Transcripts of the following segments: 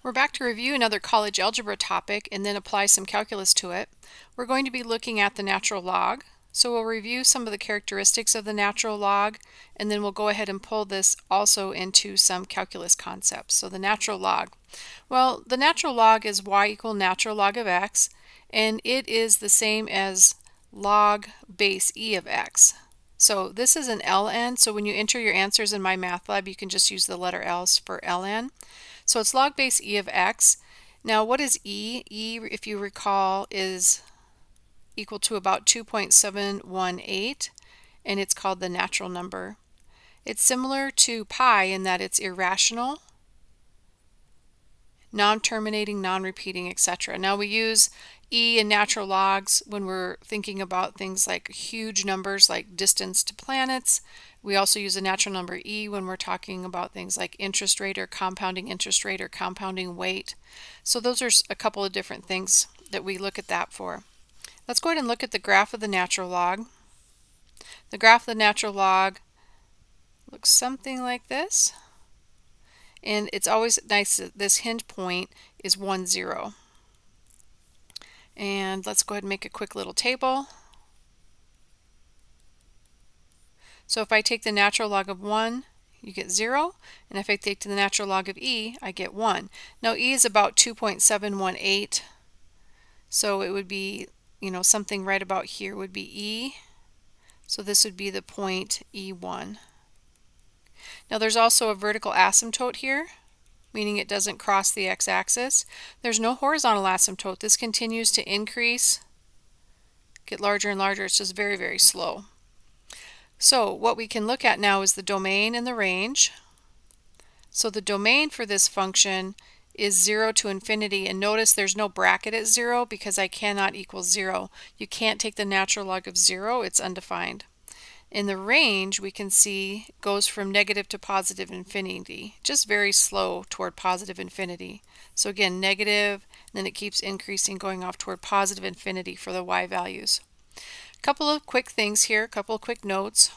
We're back to review another college algebra topic and then apply some calculus to it. We're going to be looking at the natural log. So we'll review some of the characteristics of the natural log, and then we'll go ahead and pull this also into some calculus concepts. So the natural log. Well, the natural log is y equal natural log of x, and it is the same as log base e of x. So this is an ln, so when you enter your answers in MyMathLab, you can just use the letter L for ln. So it's log base e of x. Now what is e? E, if you recall, is equal to about 2.718, and it's called the natural number. It's similar to pi in that it's irrational, non-terminating, non-repeating, etc. Now we use e in natural logs when we're thinking about things like huge numbers like distance to planets. We also use the natural number e when we're talking about things like interest rate or compounding interest rate or compounding weight. So those are a couple of different things that we look at that for. Let's go ahead and look at the graph of the natural log. The graph of the natural log looks something like this. And it's always nice that this hinge point is 1, 0. And let's go ahead and make a quick little table. So if I take the natural log of 1, you get 0. And if I take the natural log of e, I get 1. Now e is about 2.718. So it would be, something right about here would be e. So this would be the point E1. Now there's also a vertical asymptote here, meaning it doesn't cross the x-axis. There's no horizontal asymptote. This continues to increase, get larger and larger. It's just very, very slow. So what we can look at now is the domain and the range. So the domain for this function is 0 to infinity, and notice there's no bracket at 0 because I cannot equal 0. You can't take the natural log of 0, it's undefined. In the range, we can see goes from negative to positive infinity, just very slow toward positive infinity. So again, negative, and then it keeps increasing, going off toward positive infinity for the y values. A couple of quick things here, a couple of quick notes.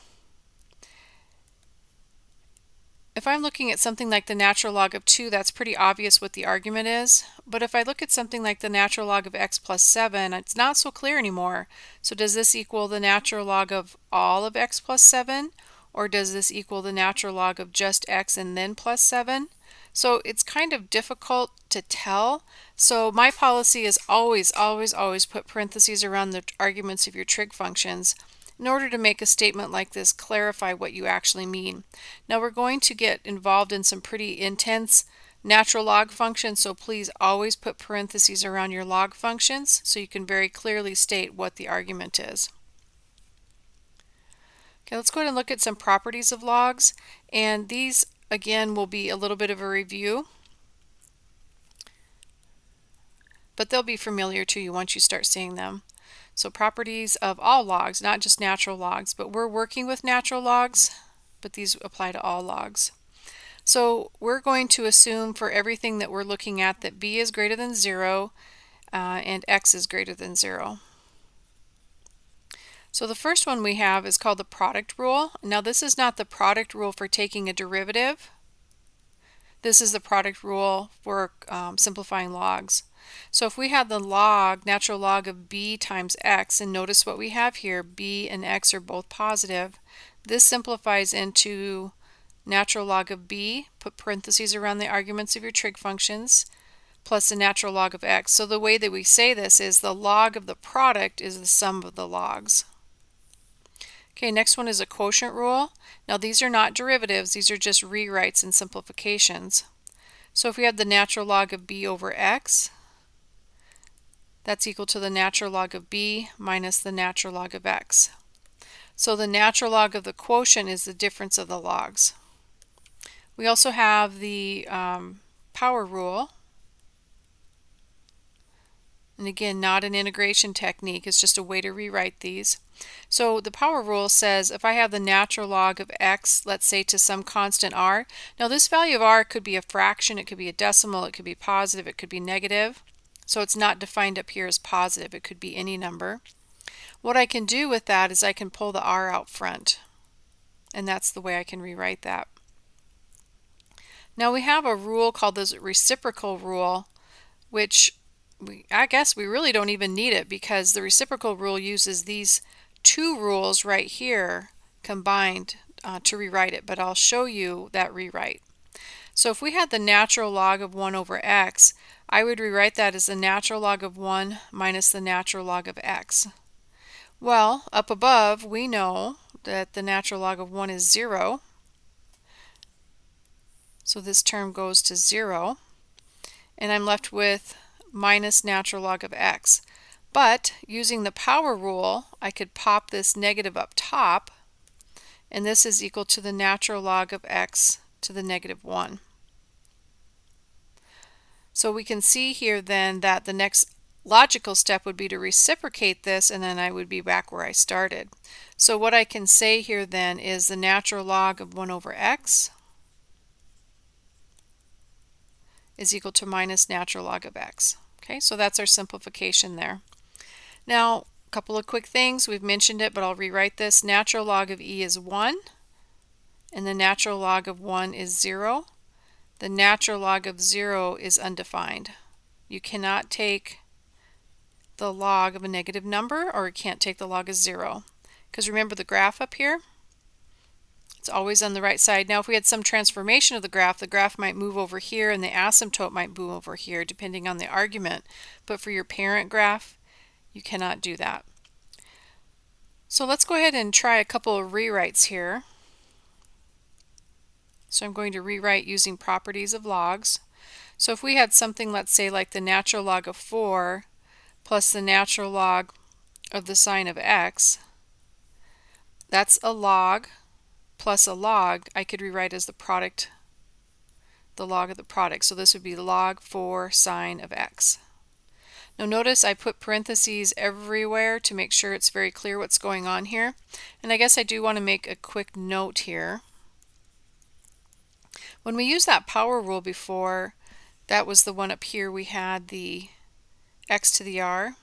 If I'm looking at something like the natural log of 2, that's pretty obvious what the argument is. But if I look at something like the natural log of x plus 7, it's not so clear anymore. So does this equal the natural log of all of x plus 7? Or does this equal the natural log of just x and then plus 7? So it's kind of difficult to tell. So my policy is always, always, always put parentheses around the arguments of your trig functions. In order to make a statement like this, clarify what you actually mean. Now we're going to get involved in some pretty intense natural log functions, so please always put parentheses around your log functions so you can very clearly state what the argument is. Okay, let's go ahead and look at some properties of logs, and these again will be a little bit of a review, but they'll be familiar to you once you start seeing them. So properties of all logs, not just natural logs, but we're working with natural logs, but these apply to all logs. So we're going to assume for everything that we're looking at that b is greater than 0 and x is greater than 0. So the first one we have is called the product rule. Now this is not the product rule for taking a derivative. This is the product rule for simplifying logs. So if we had the log, natural log of b times x, and notice what we have here, b and x are both positive, this simplifies into natural log of b, put parentheses around the arguments of your trig functions, plus the natural log of x. So the way that we say this is the log of the product is the sum of the logs. Okay, next one is a quotient rule. Now these are not derivatives, these are just rewrites and simplifications. So if we have the natural log of b over x, that's equal to the natural log of b minus the natural log of x. So the natural log of the quotient is the difference of the logs. We also have the power rule. And again, not an integration technique, it's just a way to rewrite these. So the power rule says if I have the natural log of x, let's say to some constant r. Now this value of r could be a fraction, it could be a decimal, it could be positive, it could be negative. So it's not defined up here as positive, it could be any number. What I can do with that is I can pull the r out front, and that's the way I can rewrite that. Now we have a rule called the reciprocal rule, which I guess we really don't even need it because the reciprocal rule uses these two rules right here combined to rewrite it, but I'll show you that rewrite. So if we had the natural log of 1 over x, I would rewrite that as the natural log of 1 minus the natural log of x. Well, up above we know that the natural log of 1 is 0. So this term goes to 0. And I'm left with minus natural log of x. But using the power rule, I could pop this negative up top, and this is equal to the natural log of x to the negative 1. So we can see here then that the next logical step would be to reciprocate this, and then I would be back where I started. So what I can say here then is the natural log of 1 over x is equal to minus natural log of x. Okay, so that's our simplification there. Now, a couple of quick things. We've mentioned it, but I'll rewrite this. Natural log of e is 1, and the natural log of 1 is 0. The natural log of 0 is undefined. You cannot take the log of a negative number, or you can't take the log of 0. Because remember the graph up here? It's always on the right side. Now if we had some transformation of the graph might move over here and the asymptote might move over here depending on the argument. But for your parent graph, you cannot do that. So let's go ahead and try a couple of rewrites here. So I'm going to rewrite using properties of logs. So if we had something, let's say like the natural log of 4 plus the natural log of the sine of x, that's a log plus a log. I could rewrite as the product, the log of the product. So this would be log 4 sine of x. Now notice I put parentheses everywhere to make sure it's very clear what's going on here. And I guess I do want to make a quick note here. When we used that power rule before, that was the one up here, we had the x to the r.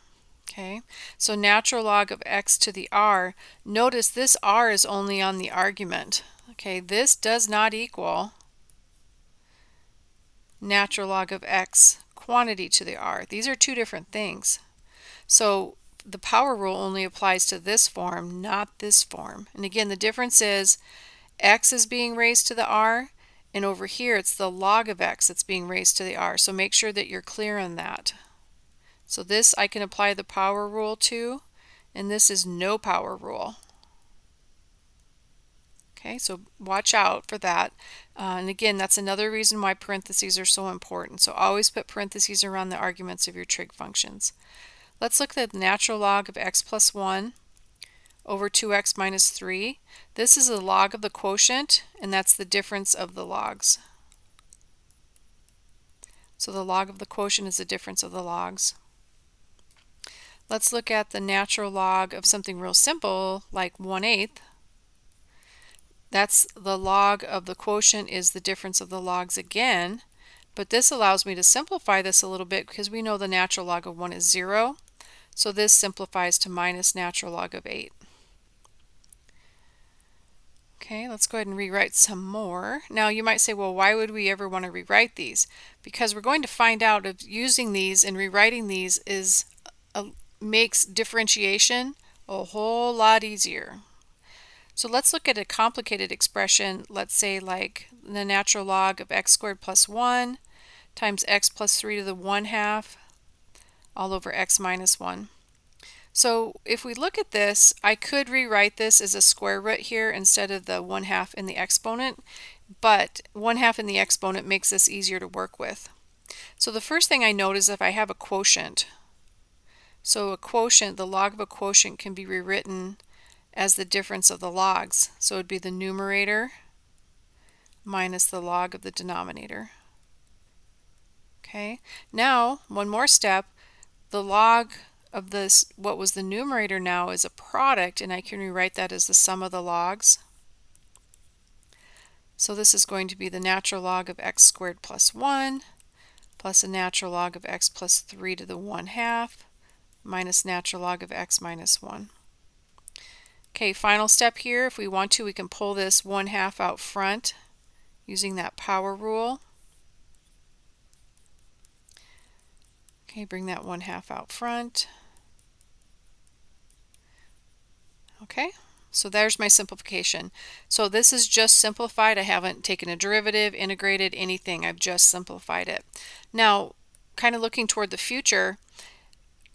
Okay, so natural log of x to the r. Notice this r is only on the argument. Okay, this does not equal natural log of x quantity to the r. These are two different things. So the power rule only applies to this form, not this form. And again, the difference is x is being raised to the r, and over here it's the log of x that's being raised to the r. So make sure that you're clear on that. So this I can apply the power rule to, and this is no power rule. Okay, so watch out for that. And again, that's another reason why parentheses are so important. So always put parentheses around the arguments of your trig functions. Let's look at the natural log of x plus 1 over 2x minus 3. This is the log of the quotient, and that's the difference of the logs. So the log of the quotient is the difference of the logs. Let's look at the natural log of something real simple like 1/8. That's the log of the quotient is the difference of the logs again, but this allows me to simplify this a little bit because we know the natural log of 1 is 0, so this simplifies to minus natural log of 8. Okay, let's go ahead and rewrite some more. Now you might say, well, why would we ever want to rewrite these? Because we're going to find out if using these and rewriting these makes differentiation a whole lot easier. So let's look at a complicated expression, let's say like the natural log of x squared plus 1 times x plus 3 to the 1/2 all over x minus 1. So if we look at this, I could rewrite this as a square root here instead of the 1/2 in the exponent, but 1/2 in the exponent makes this easier to work with. So the first thing I note is if I have a quotient. So a quotient, the log of a quotient can be rewritten as the difference of the logs. So it would be the numerator minus the log of the denominator. Okay, now one more step. The log of this, what was the numerator now, is a product, and I can rewrite that as the sum of the logs. So this is going to be the natural log of x squared plus 1 plus a natural log of x plus 3 to the 1/2 minus natural log of x minus 1. Okay, final step here. If we want to, we can pull this 1/2 out front using that power rule. Okay, bring that 1/2 out front. Okay, so there's my simplification. So this is just simplified. I haven't taken a derivative, integrated, anything. I've just simplified it. Now, kind of looking toward the future,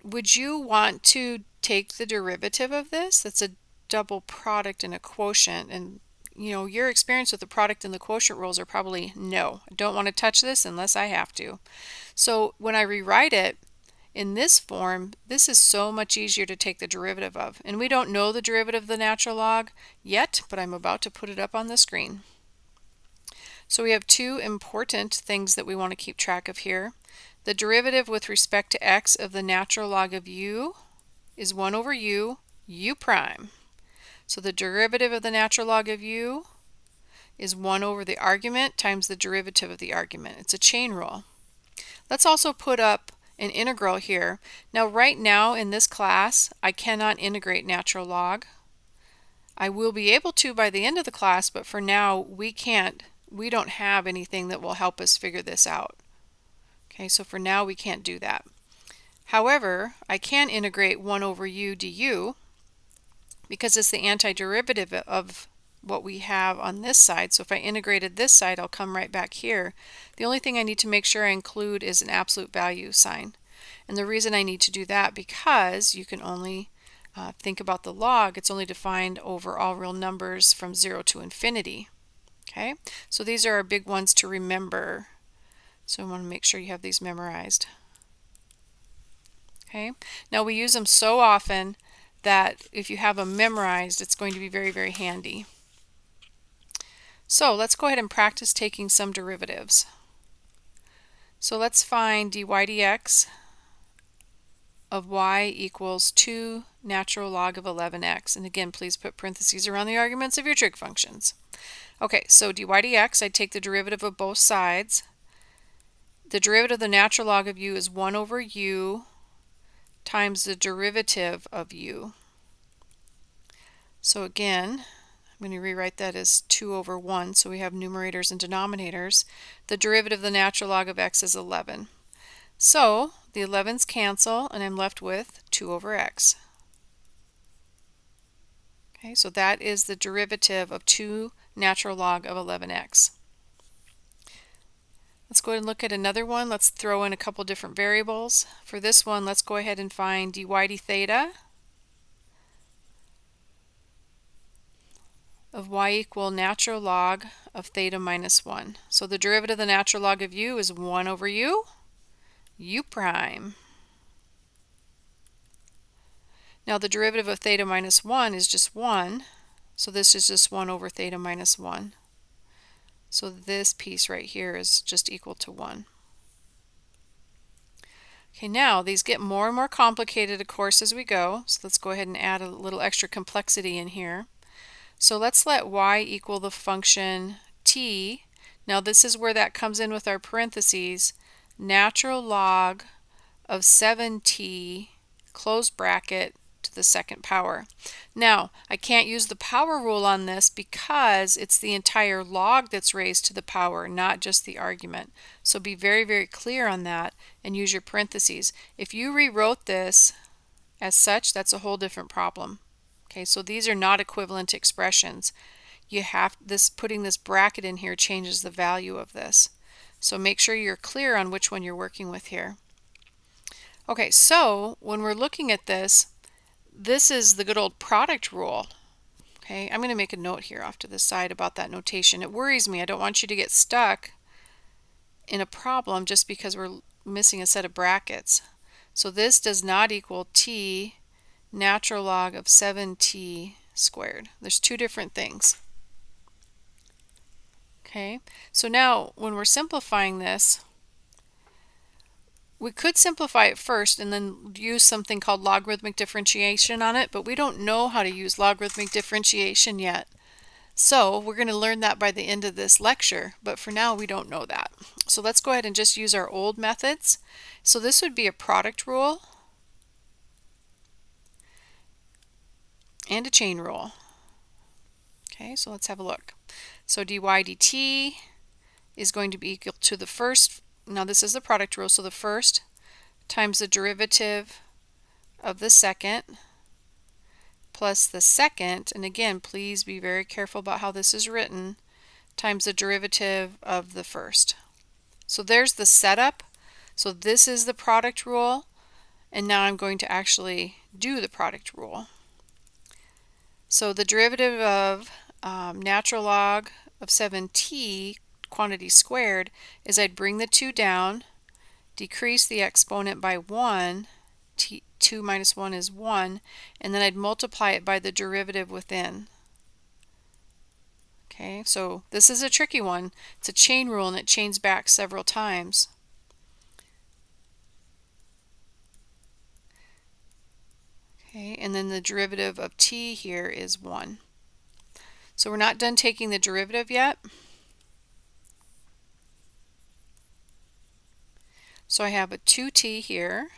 would you want to take the derivative of this? That's a double product and a quotient, and your experience with the product and the quotient rules are probably no. I don't want to touch this unless I have to. So when I rewrite it in this form, this is so much easier to take the derivative of. And we don't know the derivative of the natural log yet, but I'm about to put it up on the screen. So we have two important things that we want to keep track of here. The derivative with respect to x of the natural log of u is 1 over u prime. So the derivative of the natural log of u is 1 over the argument times the derivative of the argument. It's a chain rule. Let's also put up an integral here. Now right now in this class I cannot integrate natural log. I will be able to by the end of the class, but for now we can't. We don't have anything that will help us figure this out. Okay, so for now we can't do that. However, I can integrate 1 over u du because it's the antiderivative of what we have on this side. So if I integrated this side, I'll come right back here. The only thing I need to make sure I include is an absolute value sign. And the reason I need to do that, because you can only think about the log, it's only defined over all real numbers from 0 to infinity. Okay, so these are our big ones to remember. So I want to make sure you have these memorized. Okay, now we use them so often that if you have them memorized, it's going to be very, very handy. So let's go ahead and practice taking some derivatives. So let's find dy dx of y equals 2 natural log of 11x. And again, please put parentheses around the arguments of your trig functions. Okay, so dy dx, I take the derivative of both sides. The derivative of the natural log of u is 1 over u times the derivative of u. So again, I'm going to rewrite that as 2 over 1, so we have numerators and denominators. The derivative of the natural log of x is 11. So the 11's cancel, and I'm left with 2 over x. Okay, so that is the derivative of 2 natural log of 11x. Let's go ahead and look at another one. Let's throw in a couple different variables. For this one, let's go ahead and find dy d theta of y equal natural log of theta minus 1. So the derivative of the natural log of u is 1 over u prime. Now the derivative of theta minus 1 is just 1, so this is just 1 over theta minus 1. So this piece right here is just equal to 1. Okay, now these get more and more complicated, of course, as we go. So let's go ahead and add a little extra complexity in here. So let's let y equal the function t. Now this is where that comes in with our parentheses, natural log of 7t, close bracket, to the second power. Now, I can't use the power rule on this because it's the entire log that's raised to the power, not just the argument. So be very, very clear on that and use your parentheses. If you rewrote this as such, that's a whole different problem. Okay, so these are not equivalent expressions. You have this, putting this bracket in here changes the value of this. So make sure you're clear on which one you're working with here. Okay, so when we're looking at this, this is the good old product rule. Okay, I'm going to make a note here off to the side about that notation. It worries me. I don't want you to get stuck in a problem just because we're missing a set of brackets. So this does not equal t natural log of 7t squared. There's two different things. Okay, so now when we're simplifying this, we could simplify it first and then use something called logarithmic differentiation on it, but we don't know how to use logarithmic differentiation yet. So we're going to learn that by the end of this lecture, but for now we don't know that. So let's go ahead and just use our old methods. So this would be a product rule and a chain rule. Okay, so let's have a look. So dy dt is going to be equal to the first, now this is the product rule, so the first times the derivative of the second plus the second, and again please be very careful about how this is written, times the derivative of the first. So there's the setup. So this is the product rule, and now I'm going to actually do the product rule. So the derivative of natural log of 7t quantity squared is I'd bring the 2 down, decrease the exponent by 1, 2 minus 1 is 1, and then I'd multiply it by the derivative within. Okay, so this is a tricky one. It's a chain rule and it chains back several times. Okay, and then the derivative of t here is 1. So we're not done taking the derivative yet. So I have a 2t here,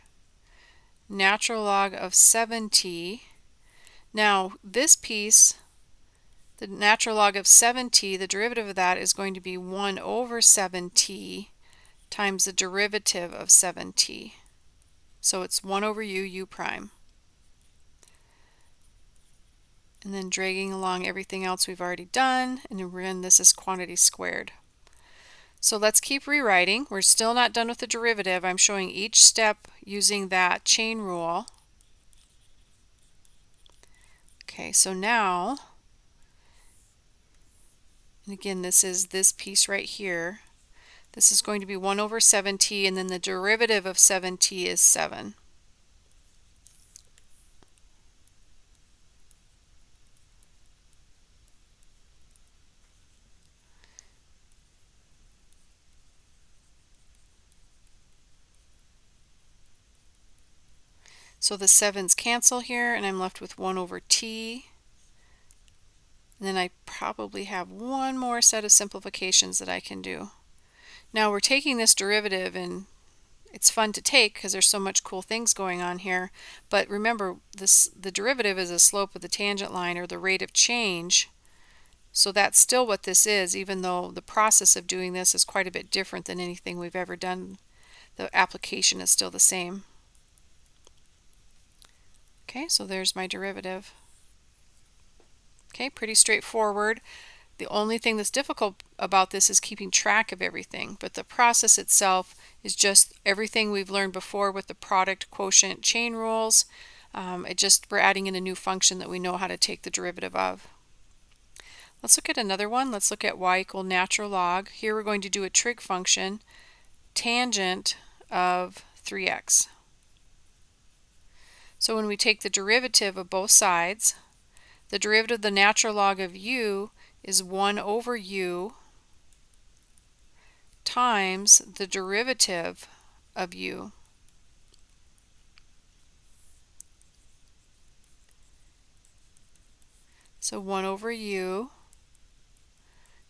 natural log of 7t. Now this piece, the natural log of 7t, the derivative of that is going to be 1 over 7t times the derivative of 7t. So it's 1 over u prime. And then dragging along everything else we've already done, and then this is quantity squared. So let's keep rewriting. We're still not done with the derivative. I'm showing each step using that chain rule. Okay, so now, and again this is this piece right here. This is going to be 1 over 7t, and then the derivative of 7t is 7. So the 7's cancel here, and I'm left with 1 over t. And then I probably have one more set of simplifications that I can do. Now we're taking this derivative, and it's fun to take because there's so much cool things going on here. But remember, the derivative is a slope of the tangent line, or the rate of change. So that's still what this is, even though the process of doing this is quite a bit different than anything we've ever done. The application is still the same. Okay, so there's my derivative. Okay, pretty straightforward. The only thing that's difficult about this is keeping track of everything, but the process itself is just everything we've learned before with the product, quotient, chain rules. We're adding in a new function that we know how to take the derivative of. Let's look at another one. Let's look at y equal natural log. Here we're going to do a trig function, tangent of 3x. So when we take the derivative of both sides, the derivative of the natural log of u is 1 over u times the derivative of u. So 1 over u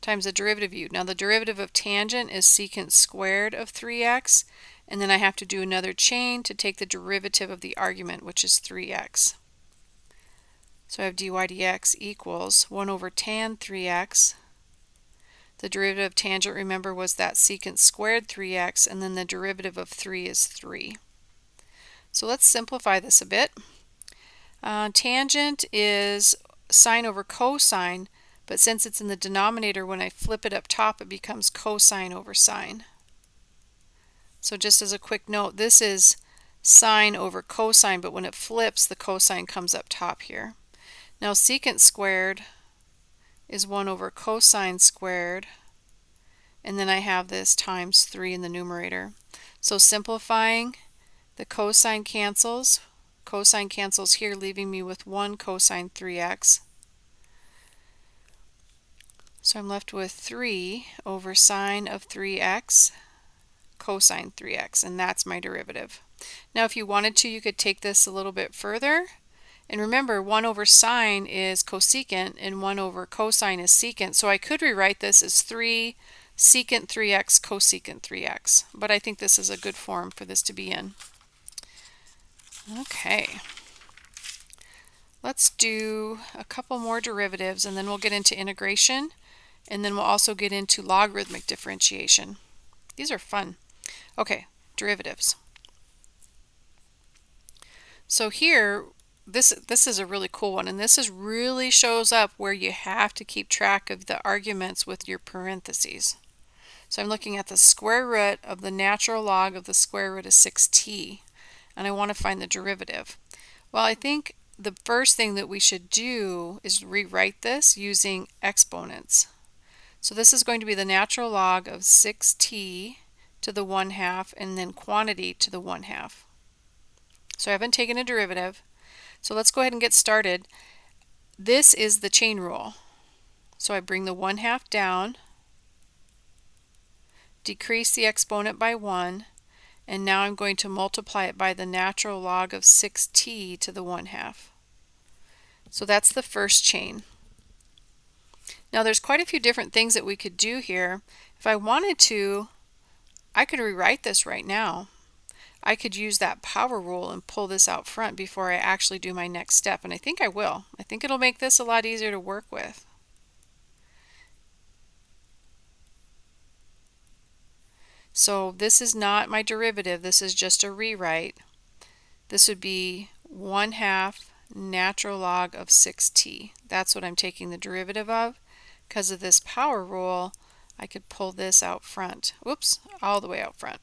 times the derivative of u. Now the derivative of tangent is secant squared of 3x, and then I have to do another chain to take the derivative of the argument, which is 3x. So I have dy dx equals 1 over tan 3x. The derivative of tangent, remember, was that secant squared 3x, and then the derivative of 3 is 3. So let's simplify this a bit. Tangent is sine over cosine, but since it's in the denominator, when I flip it up top, it becomes cosine over sine. So just as a quick note, this is sine over cosine, but when it flips, the cosine comes up top here. Now secant squared is 1 over cosine squared, and then I have this times 3 in the numerator. So simplifying, the cosine cancels here, leaving me with 1 cosine 3x. So I'm left with 3 over sine of 3x cosine 3x, and that's my derivative. Now if you wanted to, you could take this a little bit further. And remember, 1 over sine is cosecant and 1 over cosine is secant. So I could rewrite this as 3 secant 3x cosecant 3x. But I think this is a good form for this to be in. Okay. Let's do a couple more derivatives and then we'll get into integration and then we'll also get into logarithmic differentiation. These are fun. Okay, derivatives. So here, this is a really cool one, and really shows up where you have to keep track of the arguments with your parentheses. So I'm looking at the square root of the natural log of the square root of 6t, and I want to find the derivative. Well, I think the first thing that we should do is rewrite this using exponents. So this is going to be the natural log of 6t to the 1/2 and then quantity to the 1/2. So I haven't taken a derivative. So let's go ahead and get started. This is the chain rule. So I bring the 1/2 down, decrease the exponent by 1, and now I'm going to multiply it by the natural log of 6t to the 1/2. So that's the first chain. Now there's quite a few different things that we could do here. If I wanted to, I could rewrite this right now. I could use that power rule and pull this out front before I actually do my next step, and I think I will. I think it'll make this a lot easier to work with. So this is not my derivative, this is just a rewrite. This would be 1/2 natural log of 6t. That's what I'm taking the derivative of. Because of this power rule, I could pull this out front. Whoops, all the way out front.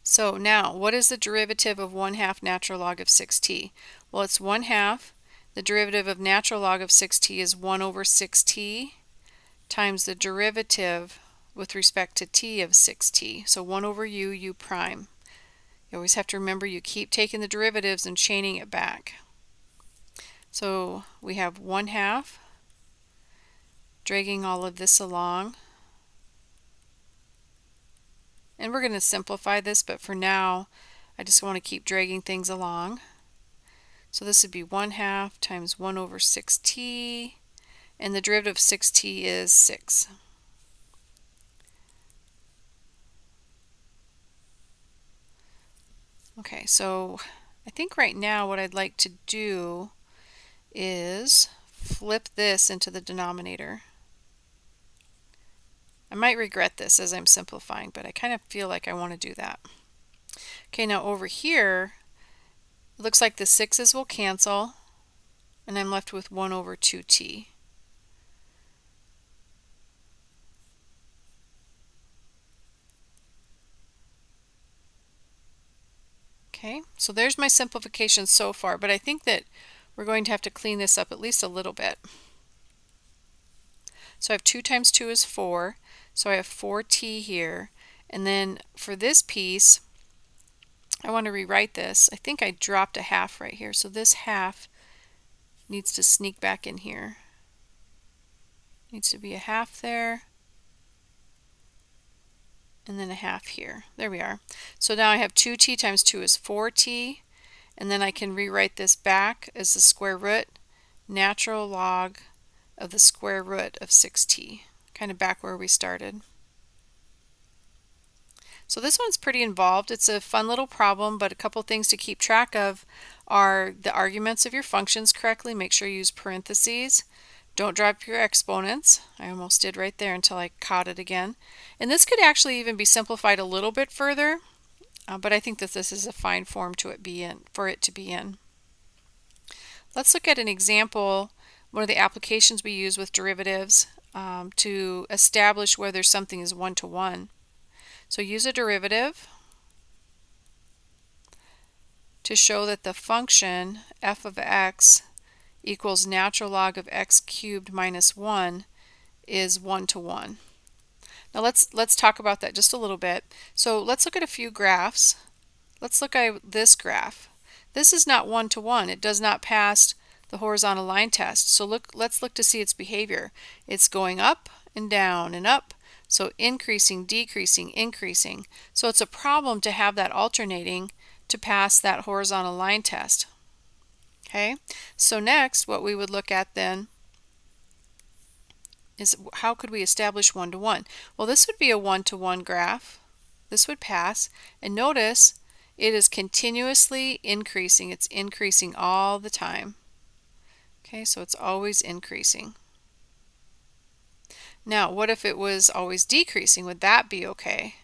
So now, what is the derivative of 1/2 natural log of 6t? Well, it's 1/2. The derivative of natural log of 6t is 1 over 6t times the derivative with respect to t of 6t. So 1 over u prime. You always have to remember you keep taking the derivatives and chaining it back. So we have 1/2, dragging all of this along. And we're going to simplify this, but for now, I just want to keep dragging things along. So this would be 1/2 times 1 over 6t, and the derivative of 6t is 6. Okay, so I think right now what I'd like to do is flip this into the denominator. I might regret this as I'm simplifying, but I kind of feel like I want to do that. Okay, now over here, it looks like the 6's will cancel, and I'm left with 1 over 2t. Okay, so there's my simplification so far, but I think that we're going to have to clean this up at least a little bit. So I have 2 times 2 is 4, so I have 4t here, and then for this piece, I want to rewrite this. I think I dropped a half right here, so this half needs to sneak back in here. Needs to be a half there, and then a half here. There we are. So now I have 2t times 2 is 4t, and then I can rewrite this back as the square root natural log of the square root of 6t, kind of back where we started. So this one's pretty involved. It's a fun little problem, but a couple things to keep track of are the arguments of your functions correctly. Make sure you use parentheses. Don't drop your exponents. I almost did right there until I caught it again. And this could actually even be simplified a little bit further, but I think that this is a fine form for it to be in. Let's look at an example, one of the applications we use with derivatives to establish whether something is one-to-one. So use a derivative to show that the function f of x equals natural log of x cubed minus 1 is 1-to-1. Now let's talk about that just a little bit. So let's look at a few graphs. Let's look at this graph. This is not 1-to-1. It does not pass the horizontal line test. So let's look to see its behavior. It's going up and down and up. So increasing, decreasing, increasing. So it's a problem to have that alternating to pass that horizontal line test. Okay, so next what we would look at then is how could we establish one-to-one? Well, this would be a one-to-one graph. this would pass, and notice it is continuously increasing. It's increasing all the time. Okay, so it's always increasing. Now, what if it was always decreasing? Would that be okay?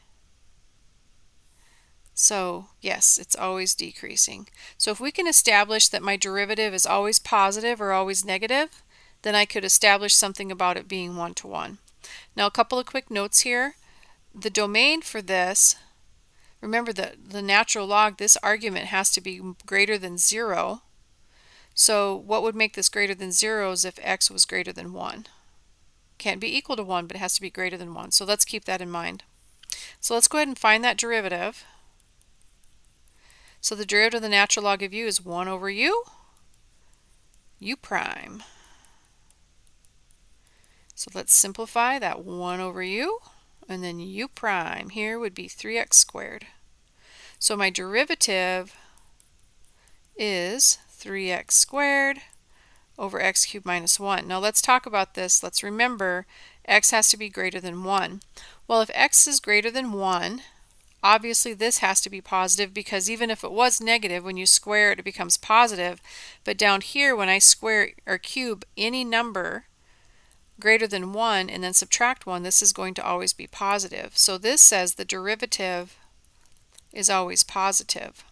So yes, it's always decreasing. So if we can establish that my derivative is always positive or always negative, then I could establish something about it being one-to-one. Now a couple of quick notes here. The domain for this, remember that the natural log, this argument has to be greater than 0. So what would make this greater than 0 is if x was greater than 1. Can't be equal to 1, but it has to be greater than 1. So let's keep that in mind. So let's go ahead and find that derivative. So the derivative of the natural log of u is 1 over u prime. So let's simplify that 1 over u, and then u prime here would be 3x squared. So my derivative is 3x squared over x cubed minus 1. Now let's talk about this. Let's remember x has to be greater than 1. Well, if x is greater than 1, obviously this has to be positive, because even if it was negative, when you square it, it becomes positive. But down here, when I square or cube any number greater than 1 and then subtract 1, this is going to always be positive. So this says the derivative is always positive.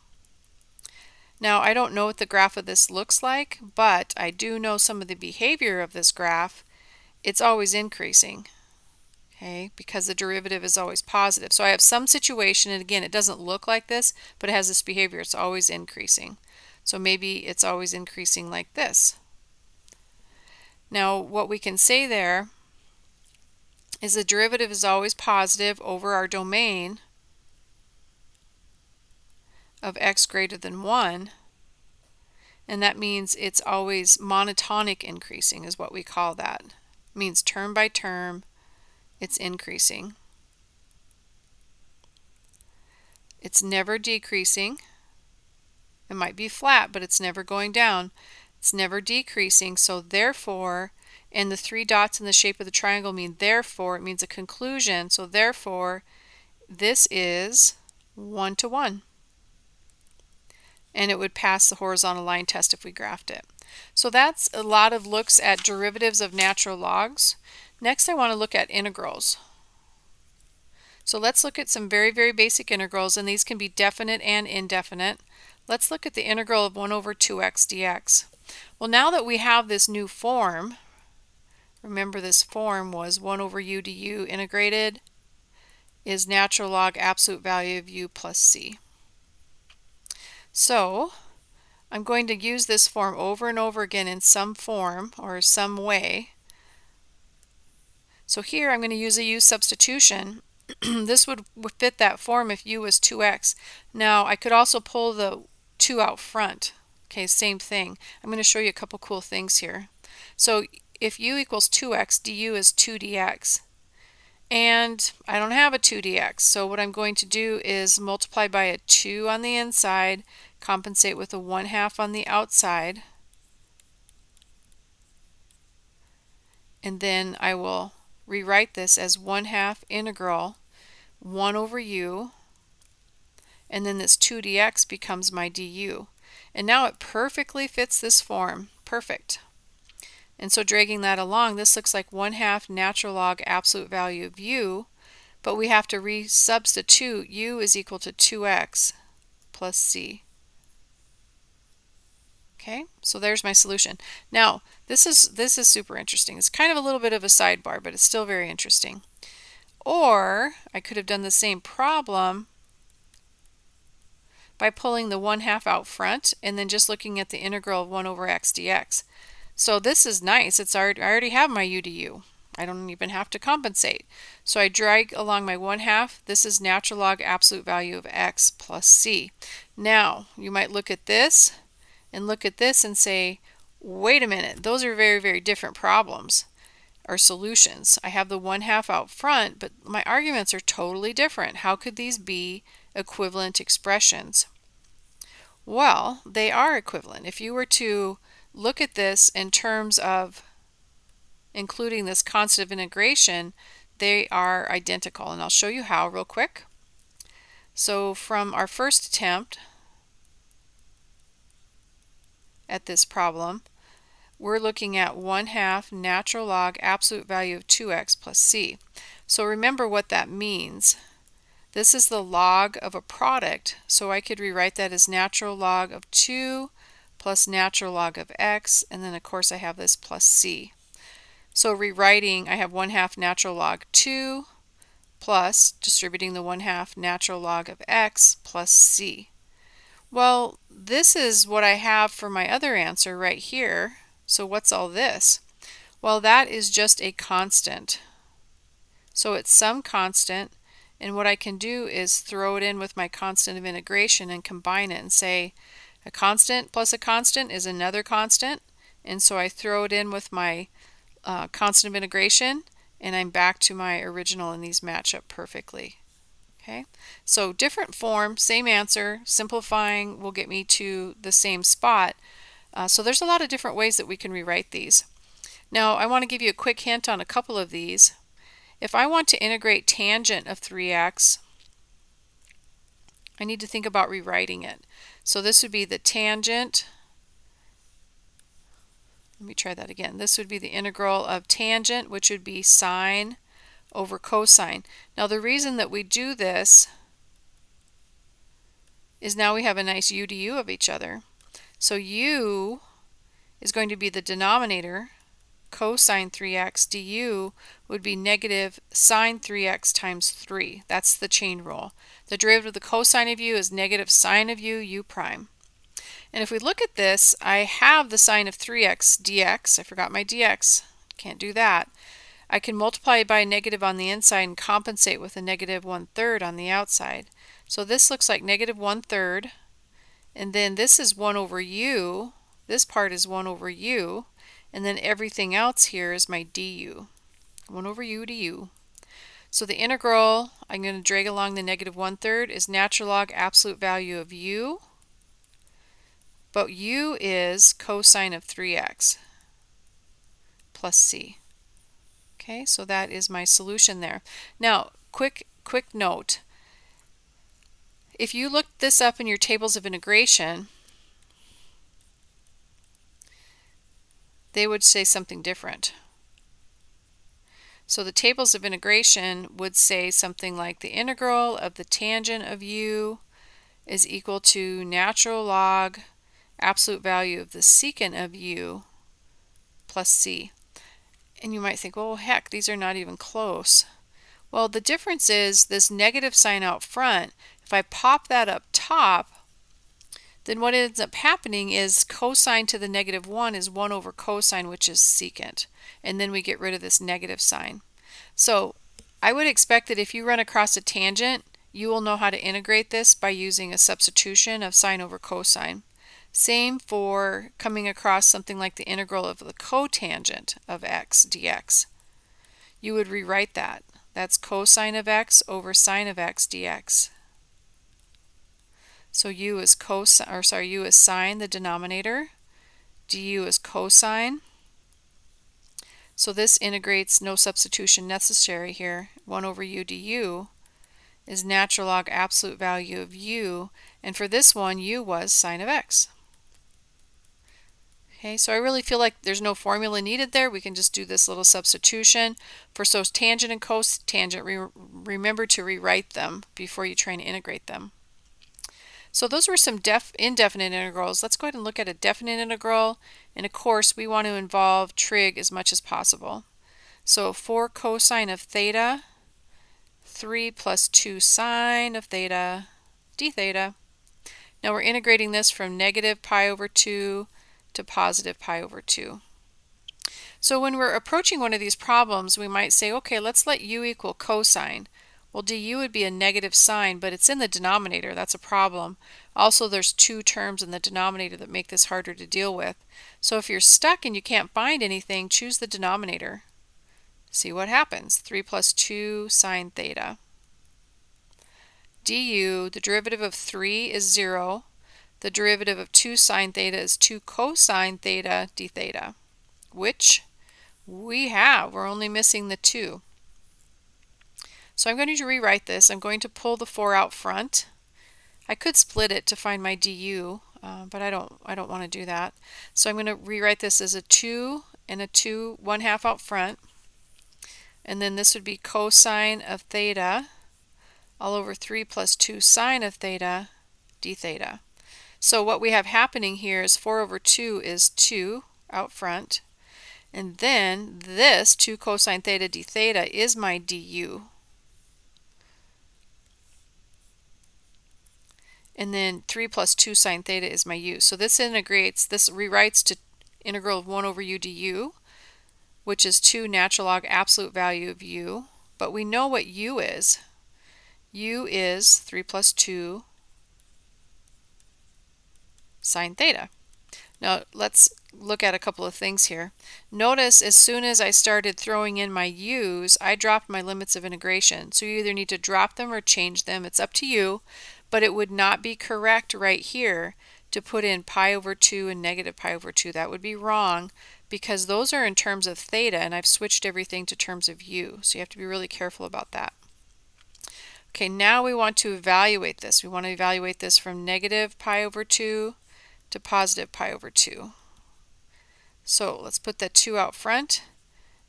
Now I don't know what the graph of this looks like, but I do know some of the behavior of this graph. It's always increasing, okay, because the derivative is always positive. So I have some situation, and again, it doesn't look like this, but it has this behavior. It's always increasing. So maybe it's always increasing like this. Now what we can say there is the derivative is always positive over our domain of x greater than 1, and that means it's always monotonic increasing is what we call that. It means term by term it's increasing. It's never decreasing. It might be flat, but it's never going down. It's never decreasing, so therefore, and the 3 dots in the shape of the triangle mean therefore, it means a conclusion, so therefore this is 1-to-1. And it would pass the horizontal line test if we graphed it. So that's a lot of looks at derivatives of natural logs. Next I want to look at integrals. So let's look at some very, very basic integrals, and these can be definite and indefinite. Let's look at the integral of 1 over 2x dx. Well, now that we have this new form, remember this form was 1 over u du integrated is natural log absolute value of u plus c. So I'm going to use this form over and over again in some form or some way. So here I'm going to use a u substitution. This would fit that form if u was 2x. Now I could also pull the 2 out front. Okay, same thing. I'm going to show you a couple cool things here. So if u equals 2x, du is 2 dx. And I don't have a 2 dx, so what I'm going to do is multiply by a 2 on the inside, compensate with a 1/2 on the outside, and then I will rewrite this as 1/2 integral 1 over u, and then this 2 dx becomes my du. And now it perfectly fits this form. Perfect. And so dragging that along, this looks like 1/2 natural log absolute value of u, but we have to resubstitute u is equal to 2x plus c. Okay, so there's my solution. Now, this is super interesting. It's kind of a little bit of a sidebar, but it's still very interesting. Or I could have done the same problem by pulling the 1/2 out front and then just looking at the integral of 1 over x dx. So this is nice. I already have my u du. I don't even have to compensate. So I drag along my 1/2. This is natural log absolute value of x plus c. Now, you might look at this and look at this and say, wait a minute, those are very, very different problems or solutions. I have the 1/2 out front, but my arguments are totally different. How could these be equivalent expressions? Well, they are equivalent. If you were to look at this in terms of including this constant of integration, they are identical, and I'll show you how real quick. So from our first attempt at this problem, we're looking at 1/2 natural log absolute value of 2x plus c. So remember what that means. This is the log of a product, so I could rewrite that as natural log of 2 plus natural log of x, and then of course I have this plus c. So rewriting, I have 1/2 natural log 2 plus distributing the 1/2 natural log of x plus c. Well, this is what I have for my other answer right here. So what's all this? Well, that is just a constant. So it's some constant, and what I can do is throw it in with my constant of integration and combine it and say a constant plus a constant is another constant, and so I throw it in with my constant of integration, and I'm back to my original, and these match up perfectly. Okay, so different form, same answer, simplifying will get me to the same spot. So there's a lot of different ways that we can rewrite these. Now I want to give you a quick hint on a couple of these. If I want to integrate tangent of 3x, I need to think about rewriting it. So this would be the tangent. Let me try that again. This would be the integral of tangent, which would be sine over cosine. Now the reason that we do this is now we have a nice u to u of each other. So u is going to be the denominator. Cosine 3x du would be negative sine 3x times 3. That's the chain rule. The derivative of the cosine of u is negative sine of u prime. And if we look at this, I have the sine of 3x dx. I forgot my dx. Can't do that. I can multiply by a negative on the inside and compensate with a negative 1/3 on the outside. So this looks like negative 1/3, and then this is 1 over u. This part is 1 over u, and then everything else here is my du. 1 over u to u. So the integral, I'm going to drag along the negative 1/3, is natural log absolute value of u, but u is cosine of 3x plus c. Okay, so that is my solution there. Now, quick note. If you look this up in your tables of integration, they would say something different. So the tables of integration would say something like the integral of the tangent of u is equal to natural log absolute value of the secant of u plus c. And you might think, well, heck, these are not even close. Well, the difference is this negative sign out front. If I pop that up top, then what ends up happening is cosine to the negative 1 is 1 over cosine, which is secant. And then we get rid of this negative sign. So I would expect that if you run across a tangent, you will know how to integrate this by using a substitution of sine over cosine. Same for coming across something like the integral of the cotangent of x dx. You would rewrite that. That's cosine of x over sine of x dx. So u is u is sine, the denominator. Du is cosine. So this integrates, no substitution necessary here. 1 over u du is natural log absolute value of u, and for this one u was sine of x. Okay, so I really feel like there's no formula needed there. We can just do this little substitution. For so tangent and cotangent, remember to rewrite them before you try and integrate them. So those were some indefinite integrals. Let's go ahead and look at a definite integral. And of course, we want to involve trig as much as possible. So 4 cosine of theta, 3 plus 2 sine of theta, d theta. Now we're integrating this from negative pi over 2 to positive pi over 2. So when we're approaching one of these problems, we might say, okay, let's let u equal cosine. Well, du would be a negative sign, but it's in the denominator. That's a problem. Also, there's 2 terms in the denominator that make this harder to deal with. So if you're stuck and you can't find anything, choose the denominator. See what happens. 3 plus 2 sine theta. Du, the derivative of 3 is 0. The derivative of 2 sine theta is 2 cosine theta d theta, which we have. We're only missing the 2. So I'm going to rewrite this. I'm going to pull the 4 out front. I could split it to find my du, but I don't want to do that. So I'm going to rewrite this as a 2 and a 2 1/2 out front. And then this would be cosine of theta all over 3 plus 2 sine of theta d theta. So what we have happening here is 4 over 2 is 2 out front. And then this 2 cosine theta d theta is my du. And then 3 plus 2 sine theta is my u. So this rewrites to integral of 1 over u du, which is 2 natural log absolute value of u. But we know what u is. U is 3 plus 2 sine theta. Now let's look at a couple of things here. Notice as soon as I started throwing in my u's, I dropped my limits of integration. So you either need to drop them or change them. It's up to you, but it would not be correct right here to put in pi over 2 and negative pi over 2. That would be wrong because those are in terms of theta and I've switched everything to terms of u. So you have to be really careful about that. Okay, now we want to evaluate this. We want to evaluate this from negative pi over 2 to positive pi over 2. So let's put that 2 out front.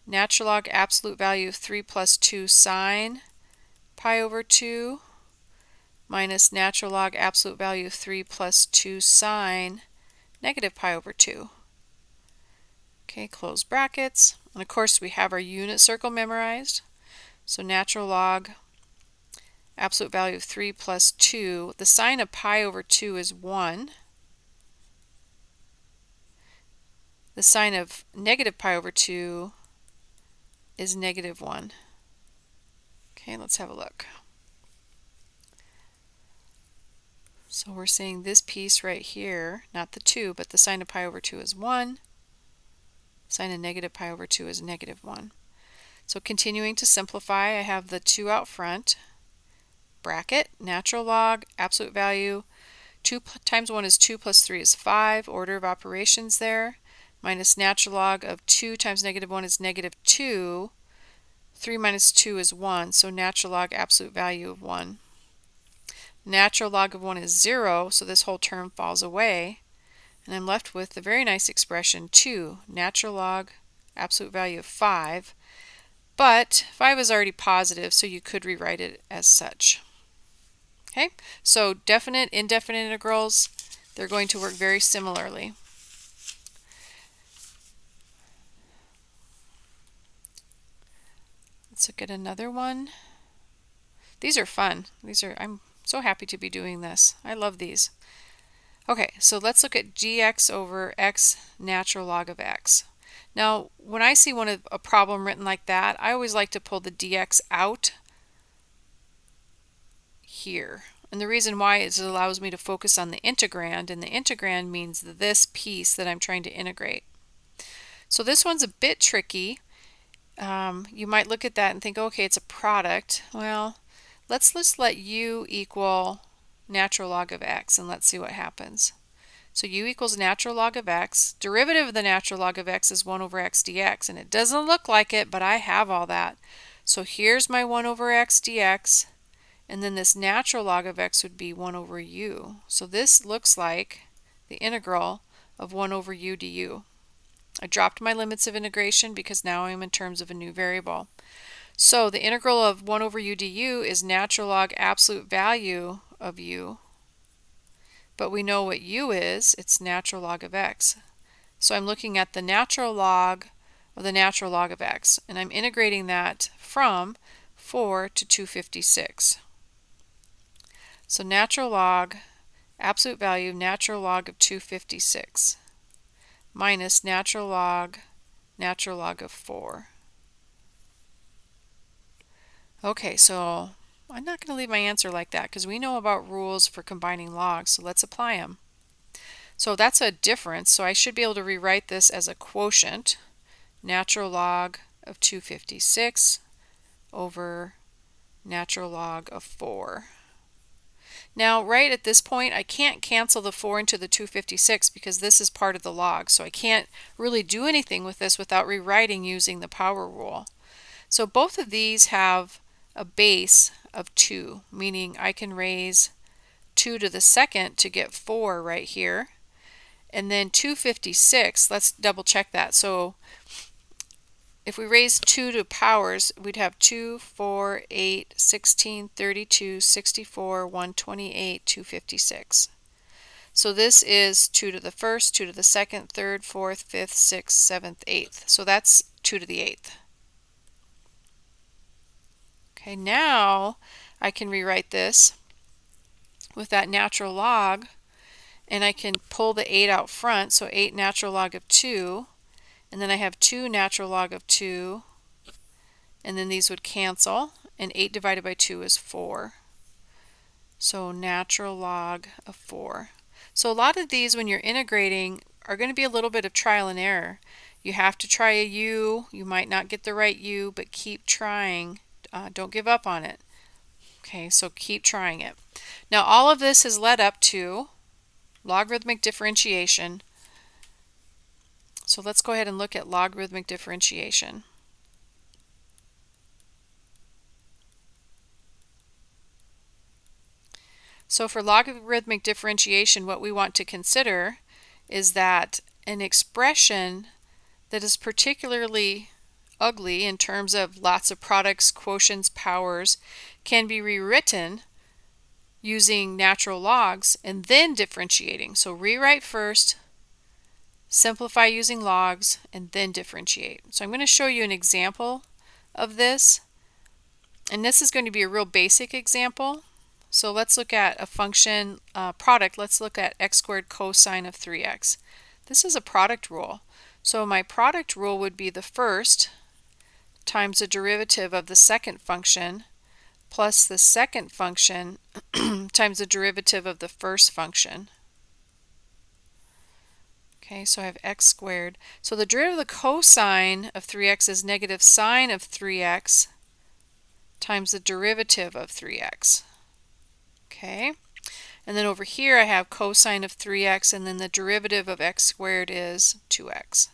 Natural log absolute value of 3 plus 2 sine pi over 2 minus natural log absolute value of 3 plus 2 sine negative pi over 2. Okay, close brackets. And of course we have our unit circle memorized. So natural log absolute value of 3 plus 2. The sine of pi over 2 is 1. The sine of negative pi over 2 is negative 1. Okay, let's have a look. So we're saying this piece right here, not the 2, but the sine of pi over 2 is 1. Sine of negative pi over 2 is negative 1. So continuing to simplify, I have the 2 out front. Bracket, natural log, absolute value. 2 times 1 is 2 plus 3 is 5. Order of operations there. Minus natural log of 2 times negative 1 is negative 2. 3 minus 2 is 1, so natural log absolute value of 1. Natural log of 1 is 0, so this whole term falls away. And I'm left with the very nice expression 2, natural log absolute value of 5. But 5 is already positive, so you could rewrite it as such. Okay, so definite, indefinite integrals, they're going to work very similarly. Let's look at another one. These are fun. I'm so happy to be doing this. I love these. Okay, so let's look at dx over x natural log of x. Now, when I see a problem written like that, I always like to pull the dx out here. And the reason why is it allows me to focus on the integrand, and the integrand means this piece that I'm trying to integrate. So this one's a bit tricky. You might look at that and think, okay, it's a product. Well, let's just let u equal natural log of x, and let's see what happens. So u equals natural log of x. Derivative of the natural log of x is 1 over x dx, and it doesn't look like it, but I have all that. So here's my 1 over x dx, and then this natural log of x would be 1 over u. So this looks like the integral of 1 over u du. I dropped my limits of integration because now I'm in terms of a new variable. So the integral of 1 over u du is natural log absolute value of u. But we know what u is. It's natural log of x. So I'm looking at the natural log of the natural log of x. And I'm integrating that from 4 to 256. So natural log, absolute value, natural log of 256 minus natural log of 4. Okay, so I'm not going to leave my answer like that because we know about rules for combining logs, so let's apply them. So that's a difference, so I should be able to rewrite this as a quotient, natural log of 256 over natural log of 4. Now, right at this point, I can't cancel the 4 into the 256 because this is part of the log, so I can't really do anything with this without rewriting using the power rule. So both of these have a base of 2, meaning I can raise 2 to the second to get 4 right here. And then 256, let's double check that. So if we raise 2 to powers, we'd have 2, 4, 8, 16, 32, 64, 128, 256. So this is 2 to the first, 2 to the second, third, fourth, fifth, sixth, seventh, eighth. So that's 2 to the eighth. Okay, now I can rewrite this with that natural log, and I can pull the 8 out front, so 8 natural log of 2, and then I have 2 natural log of 2, and then these would cancel, and 8 divided by 2 is 4. So natural log of 4. So a lot of these, when you're integrating, are going to be a little bit of trial and error. You have to try a u. You might not get the right u, but keep trying. Don't give up on it. Okay, so keep trying it. Now all of this has led up to logarithmic differentiation. So let's go ahead and look at logarithmic differentiation. So for logarithmic differentiation, what we want to consider is that an expression that is particularly ugly in terms of lots of products, quotients, powers, can be rewritten using natural logs and then differentiating. So rewrite first, simplify using logs, and then differentiate. So I'm going to show you an example of this, and this is going to be a real basic example. So let's look at a function product. Let's look at x squared cosine of 3x. This is a product rule. So my product rule would be the first times the derivative of the second function plus the second function times the derivative of the first function. Okay, so I have x squared. So the derivative of the cosine of 3x is negative sine of 3x times the derivative of 3x. Okay, and then over here I have cosine of 3x, and then the derivative of x squared is 2x.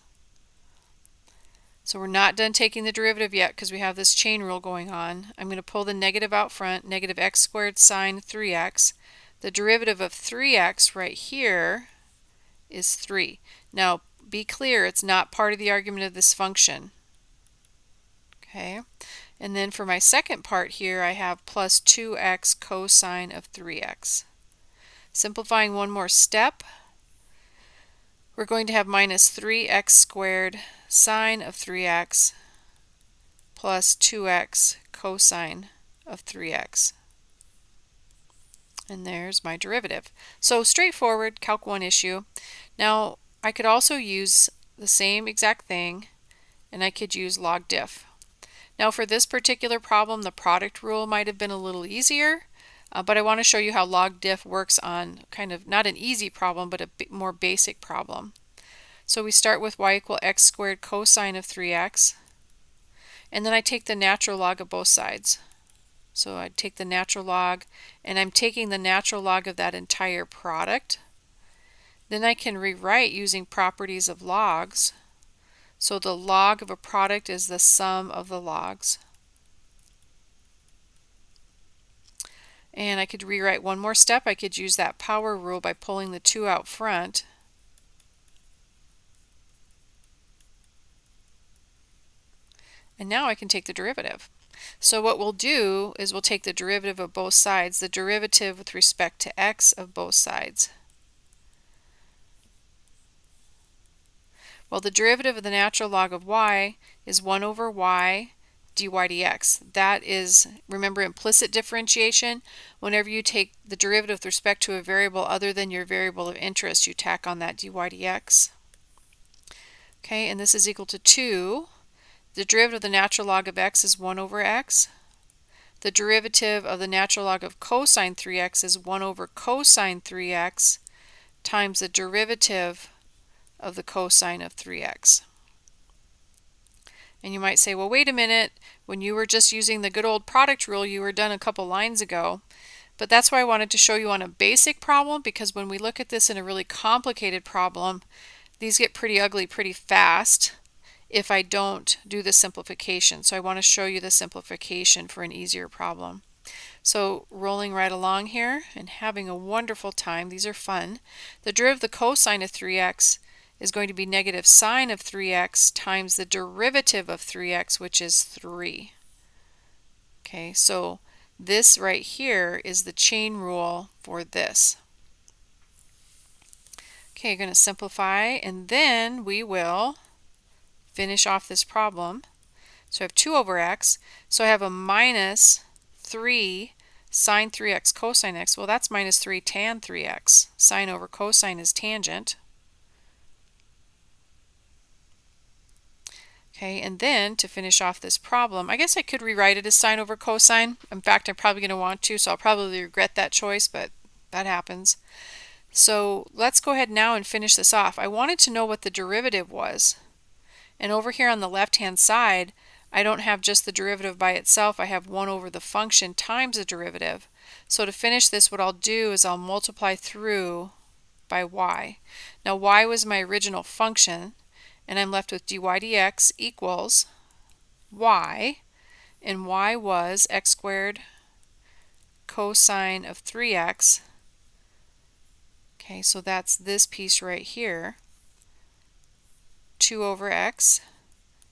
So we're not done taking the derivative yet because we have this chain rule going on. I'm going to pull the negative out front, negative x squared sine 3x. The derivative of 3x right here is 3. Now be clear, it's not part of the argument of this function. Okay, and then for my second part here I have plus 2x cosine of 3x. Simplifying one more step, we're going to have minus 3x squared sine of 3x plus 2x cosine of 3x. And there's my derivative. So straightforward Calc 1 issue. Now I could also use the same exact thing, and I could use log diff. Now for this particular problem, the product rule might have been a little easier, but I want to show you how log diff works on kind of not an easy problem, but a more basic problem. So we start with y equal x squared cosine of 3x, and then I take the natural log of both sides. So I take the natural log, and I'm taking the natural log of that entire product. Then I can rewrite using properties of logs. So the log of a product is the sum of the logs. And I could rewrite one more step. I could use that power rule by pulling the 2 out front. And now I can take the derivative. So what we'll do is we'll take the derivative of both sides, the derivative with respect to x of both sides. Well, the derivative of the natural log of y is 1 over y dy dx. That is, remember, implicit differentiation. Whenever you take the derivative with respect to a variable other than your variable of interest, you tack on that dy dx. Okay, and this is equal to 2. The derivative of the natural log of x is 1 over x. The derivative of the natural log of cosine 3x is 1 over cosine 3x times the derivative of the cosine of 3x. And you might say, well, wait a minute, when you were just using the good old product rule, you were done a couple lines ago. But that's why I wanted to show you on a basic problem, because when we look at this in a really complicated problem, these get pretty ugly pretty fast if I don't do the simplification. So I want to show you the simplification for an easier problem. So rolling right along here and having a wonderful time. These are fun. The derivative of the cosine of 3x is going to be negative sine of 3x times the derivative of 3x, which is 3. Okay, so this right here is the chain rule for this. Okay, you're going to simplify, and then we will finish off this problem. So I have 2 over x. So I have a minus 3 sine 3x cosine x. Well, that's minus 3 tan 3x. Sine over cosine is tangent. Okay, and then to finish off this problem, I guess I could rewrite it as sine over cosine. In fact, I'm probably going to want to, so I'll probably regret that choice, but that happens. So let's go ahead now and finish this off. I wanted to know what the derivative was. And over here on the left-hand side, I don't have just the derivative by itself. I have 1 over the function times the derivative. So to finish this, what I'll do is I'll multiply through by y. Now y was my original function, and I'm left with dy dx equals y, and y was x squared cosine of 3x. Okay, so that's this piece right here, 2 over x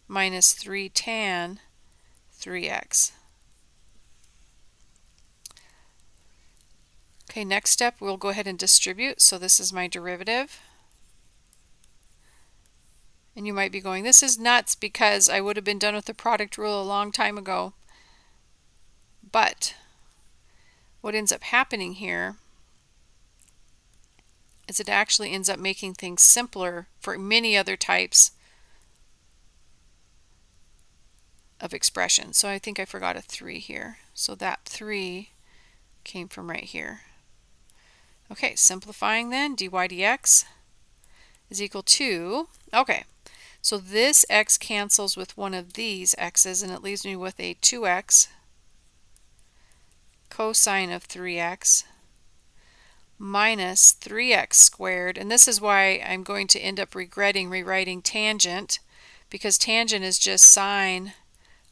minus 3 tan 3x. Okay, next step, we'll go ahead and distribute. So this is my derivative. And you might be going, this is nuts, because I would have been done with the product rule a long time ago. But what ends up happening here is it actually ends up making things simpler for many other types of expressions. So I think I forgot a 3 here. So that 3 came from right here. Okay, simplifying then, dy dx is equal to, okay, so this x cancels with one of these x's, and it leaves me with a 2x cosine of 3x minus 3x squared. And this is why I'm going to end up regretting rewriting tangent, because tangent is just sine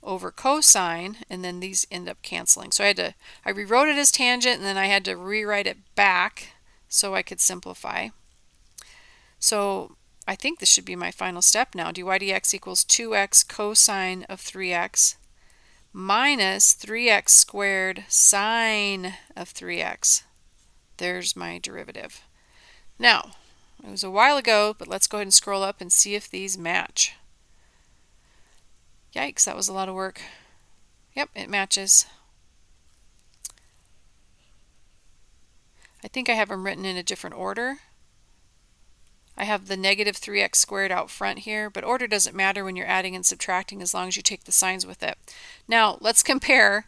over cosine, and then these end up canceling. So I rewrote it as tangent, and then I had to rewrite it back so I could simplify. So I think this should be my final step now. Dy dx equals 2x cosine of 3x minus 3x squared sine of 3x. There's my derivative. Now, it was a while ago, but let's go ahead and scroll up and see if these match. Yikes, that was a lot of work. Yep, it matches. I think I have them written in a different order. I have the negative 3x squared out front here, but order doesn't matter when you're adding and subtracting as long as you take the signs with it. Now, let's compare.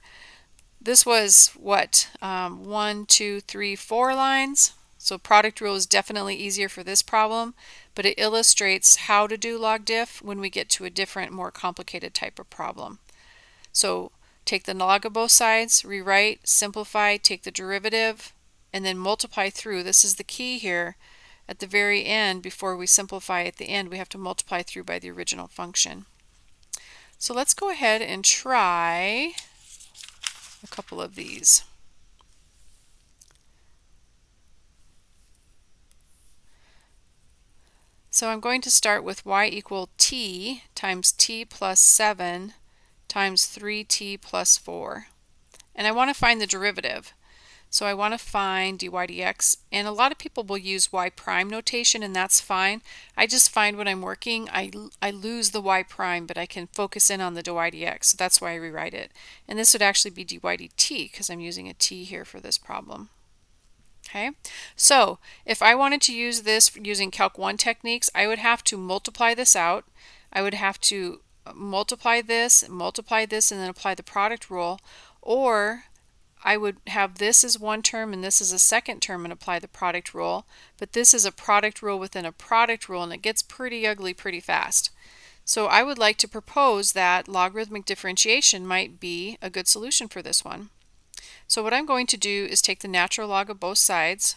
This was what, 1, 2, 3, 4 lines. So product rule is definitely easier for this problem, but it illustrates how to do log diff when we get to a different, more complicated type of problem. So take the log of both sides, rewrite, simplify, take the derivative, and then multiply through. This is the key here. At the very end, before we simplify at the end, we have to multiply through by the original function. So let's go ahead and try a couple of these. So I'm going to start with y equal t times t plus 7 times 3t plus 4. And I want to find the derivative. So I want to find dy dx, and a lot of people will use y prime notation, and that's fine. I just find when I'm working, I lose the y prime, but I can focus in on the dy dx, so that's why I rewrite it. And this would actually be dy dt, because I'm using a t here for this problem. Okay, so if I wanted to use this using Calc 1 techniques, I would have to multiply this out. I would have to multiply this, and then apply the product rule, or I would have this as one term and this as a second term and apply the product rule, but this is a product rule within a product rule, and it gets pretty ugly pretty fast. So I would like to propose that logarithmic differentiation might be a good solution for this one. So what I'm going to do is take the natural log of both sides.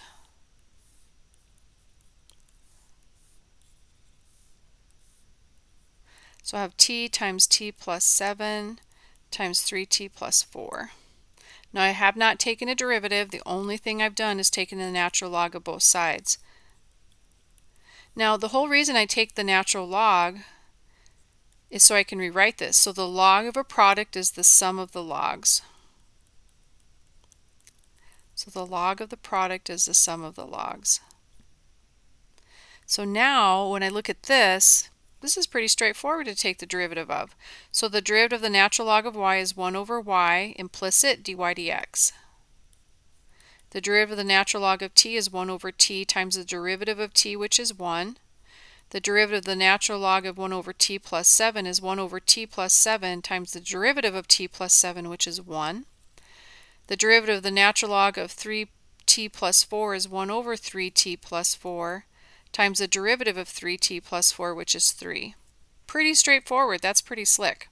So I have t times t plus 7 times 3t plus 4. Now I have not taken a derivative. The only thing I've done is taken the natural log of both sides. Now the whole reason I take the natural log is so I can rewrite this. So the log of a product is the sum of the logs. So the log of the product is the sum of the logs. So now when I look at this, this is pretty straightforward to take the derivative of. So the derivative of the natural log of y is 1 over y implicit dy dx. The derivative of the natural log of t is 1 over t times the derivative of t, which is 1. The derivative of the natural log of 1 over t plus 7 is 1 over t plus 7 times the derivative of t plus 7, which is 1. The derivative of the natural log of 3t plus 4 is 1 over 3t plus 4 times the derivative of 3t plus 4, which is 3. Pretty straightforward. That's pretty slick.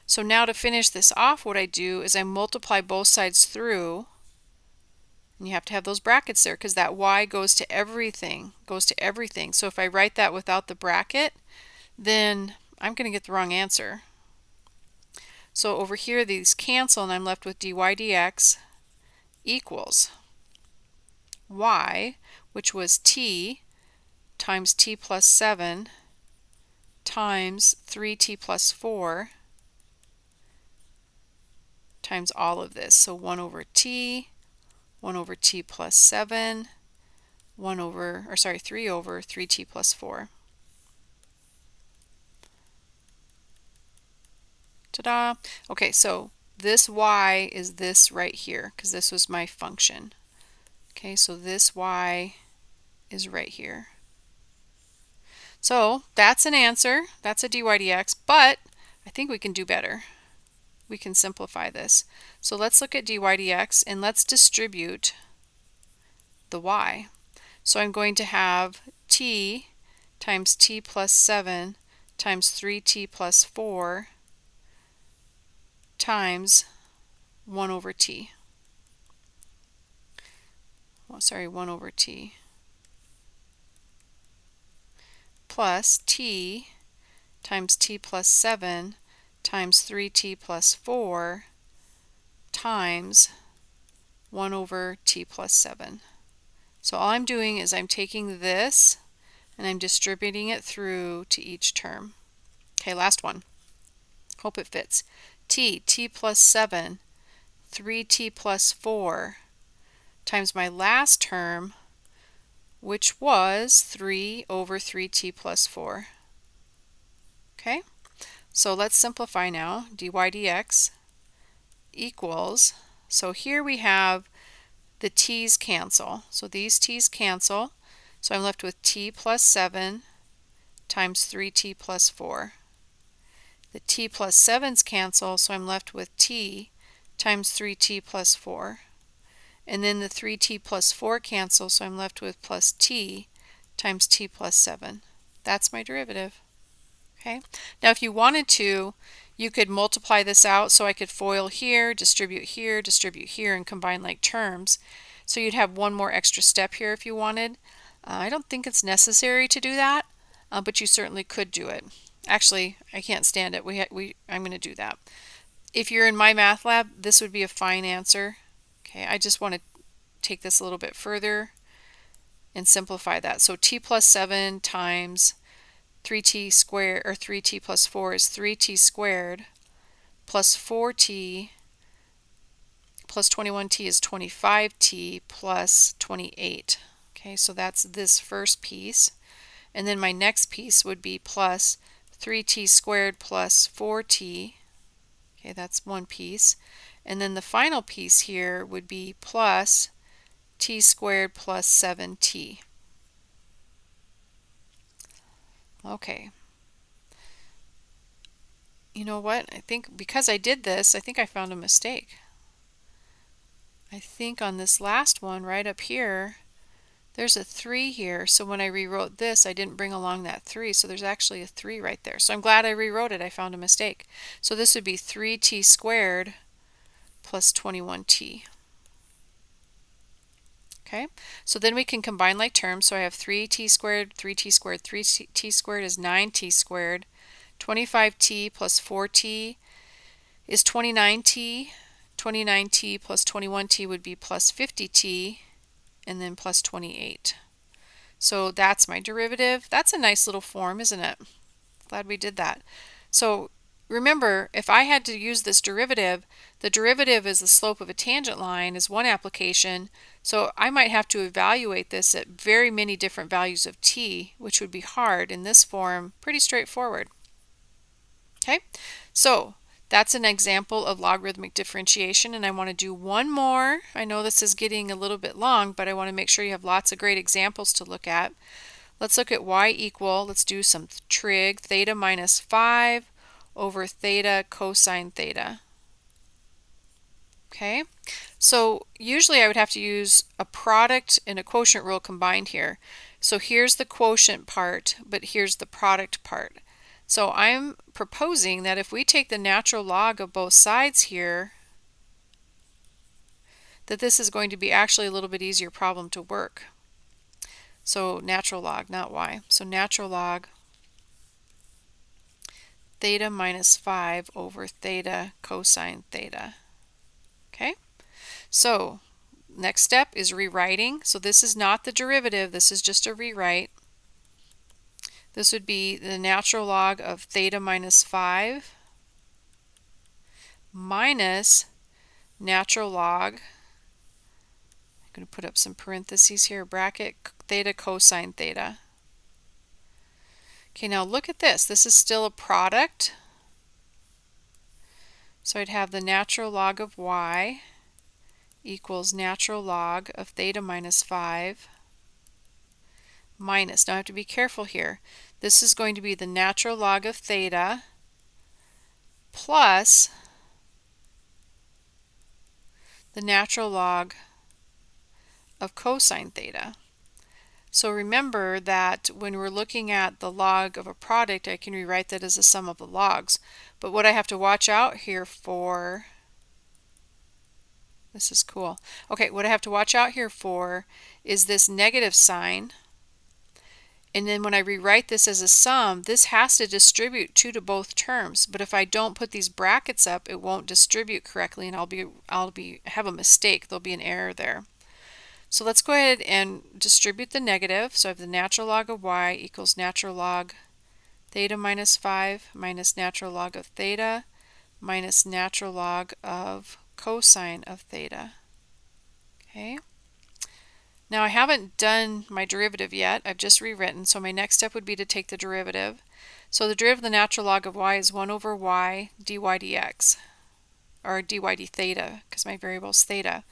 So now to finish this off, what I do is I multiply both sides through. And you have to have those brackets there because that y goes to everything, So if I write that without the bracket, then I'm going to get the wrong answer. So over here these cancel and I'm left with dy dx equals y, which was t times t plus 7 times 3t plus 4 times all of this. So 1 over t, 1 over t plus 7, 3 over 3t plus 4. Ta-da! Okay, so this y is this right here because this was my function. Okay, so this y is right here. So that's an answer. That's a dy dx, but I think we can do better. We can simplify this. So let's look at dy dx and let's distribute the y. So I'm going to have t times t plus 7 times 3t plus 4 times 1 over t. 1 over t plus t times t plus 7 times 3t plus 4 times 1 over t plus 7. So all I'm doing is I'm taking this and I'm distributing it through to each term. Okay, last one. Hope it fits. T plus 7, 3t plus 4 times my last term, which was 3 over 3t plus 4. Okay, so let's simplify now. Dy dx equals, so here we have the t's cancel. So these t's cancel. So I'm left with t plus 7 times 3t plus 4. The t plus 7's cancel, so I'm left with t times 3t plus 4. And then the 3t plus 4 cancel, so I'm left with plus t times t plus 7. That's my derivative. Okay. Now if you wanted to, you could multiply this out so I could FOIL here, distribute here, and combine like terms. So you'd have one more extra step here if you wanted. I don't think it's necessary to do that, but you certainly could do it. Actually, I can't stand it. I'm going to do that. If you're in my math lab, this would be a fine answer. Okay, I just want to take this a little bit further and simplify that. So t plus 7 times 3t squared, or 3t plus 4 is 3t squared, plus 4t plus 21t is 25t plus 28. Okay, so that's this first piece. And then my next piece would be plus 3t squared plus 4t. Okay, that's one piece. And then the final piece here would be plus t squared plus 7t. Okay. You know what? I think because I did this, I think I found a mistake. I think on this last one right up here, there's a 3 here. So when I rewrote this, I didn't bring along that 3. So there's actually a 3 right there. So I'm glad I rewrote it. I found a mistake. So this would be 3t squared plus 21t. Okay, so then we can combine like terms. So I have 3t squared, 3t squared, 3t squared is 9t squared. 25t plus 4t is 29t. 29t plus 21t would be plus 50t, and then plus 28. So that's my derivative. That's a nice little form, isn't it? Glad we did that. So remember, if I had to use this derivative, the derivative is the slope of a tangent line is one application. So I might have to evaluate this at very many different values of t, which would be hard. In this form, pretty straightforward. Okay, so that's an example of logarithmic differentiation, and I want to do one more. I know this is getting a little bit long, but I want to make sure you have lots of great examples to look at. Let's look at y equal, let's do some trig, theta minus 5 over theta cosine theta. Okay, so usually I would have to use a product and a quotient rule combined here. So here's the quotient part, but here's the product part. So I'm proposing that if we take the natural log of both sides here, that this is going to be actually a little bit easier problem to work. So natural log, not y. So natural log theta minus 5 over theta cosine theta. Okay, so next step is rewriting. So this is not the derivative, this is just a rewrite. This would be the natural log of theta minus 5 minus natural log, I'm going to put up some parentheses here, bracket, theta cosine theta. Okay, now look at this. This is still a product. So I'd have the natural log of y equals natural log of theta minus 5 minus, now I have to be careful here, this is going to be the natural log of theta plus the natural log of cosine theta. So remember that when we're looking at the log of a product, I can rewrite that as a sum of the logs. But what I have to watch out here for, this is cool. Okay, what I have to watch out here for is this negative sign. And then when I rewrite this as a sum, this has to distribute 2 to both terms. But if I don't put these brackets up, it won't distribute correctly, and I'll have a mistake. There'll be an error there. So let's go ahead and distribute the negative. So I have the natural log of y equals natural log theta minus 5 minus natural log of theta minus natural log of cosine of theta. Okay. Now I haven't done my derivative yet, I've just rewritten, so my next step would be to take the derivative. So the derivative of the natural log of y is 1 over y dy dx, or dy d theta, because my variable is theta.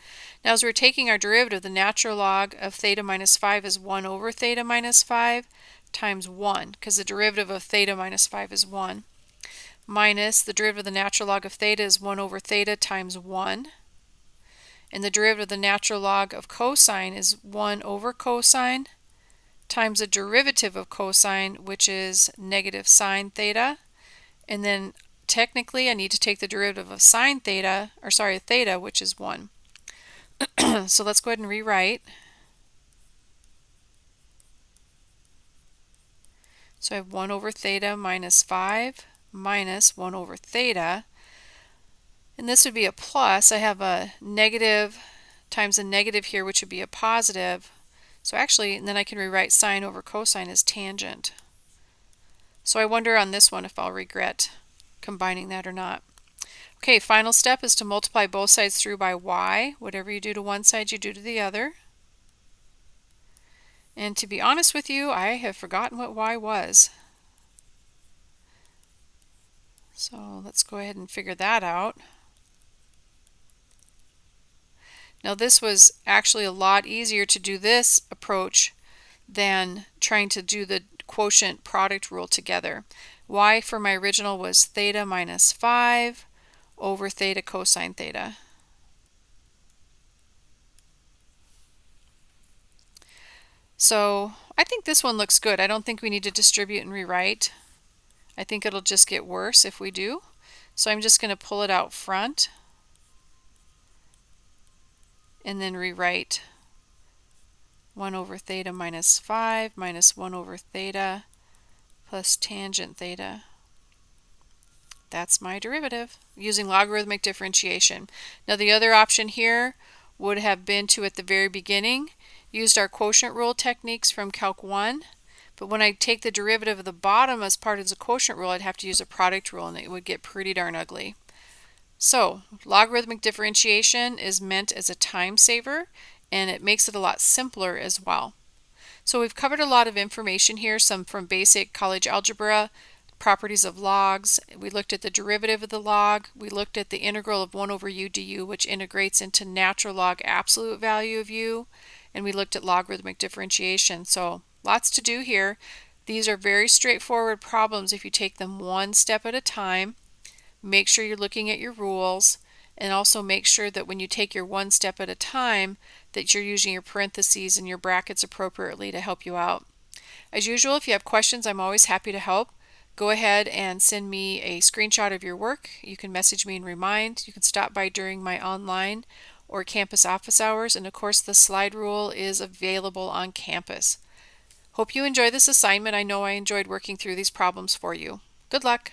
Now as we're taking our derivative, the natural log of theta minus 5 is 1 over theta minus 5 times 1, because the derivative of theta minus 5 is 1, minus the derivative of the natural log of theta is 1 over theta times 1. And the derivative of the natural log of cosine is 1 over cosine times the derivative of cosine, which is negative sine theta. And then technically I need to take the derivative of sine theta, or sorry, theta, which is 1. So let's go ahead and rewrite. So I have 1 over theta minus 5 minus 1 over theta. And this would be a plus. I have a negative times a negative here, which would be a positive. So actually, and then I can rewrite sine over cosine as tangent. So I wonder on this one if I'll regret combining that or not. Okay, final step is to multiply both sides through by y. Whatever you do to one side, you do to the other. And to be honest with you, I have forgotten what y was. So let's go ahead and figure that out. Now this was actually a lot easier to do this approach than trying to do the quotient product rule together. Y for my original was theta minus 5 over theta cosine theta. So I think this one looks good. I don't think we need to distribute and rewrite. I think it'll just get worse if we do. So I'm just going to pull it out front and then rewrite 1 over theta minus 5 minus 1 over theta plus tangent theta. That's my derivative using logarithmic differentiation. Now the other option here would have been to, at the very beginning, used our quotient rule techniques from Calc 1. But when I take the derivative of the bottom as part of the quotient rule, I'd have to use a product rule, and it would get pretty darn ugly. So logarithmic differentiation is meant as a time saver, and it makes it a lot simpler as well. So we've covered a lot of information here, some from basic college algebra, properties of logs. We looked at the derivative of the log. We looked at the integral of 1 over u du, which integrates into natural log absolute value of u. And we looked at logarithmic differentiation. So lots to do here. These are very straightforward problems if you take them one step at a time. Make sure you're looking at your rules, and also make sure that when you take your one step at a time that you're using your parentheses and your brackets appropriately to help you out. As usual, if you have questions, I'm always happy to help. Go ahead and send me a screenshot of your work. You can message me and remind. You can stop by during my online or campus office hours, and of course the slide rule is available on campus. Hope you enjoy this assignment. I know I enjoyed working through these problems for you. Good luck!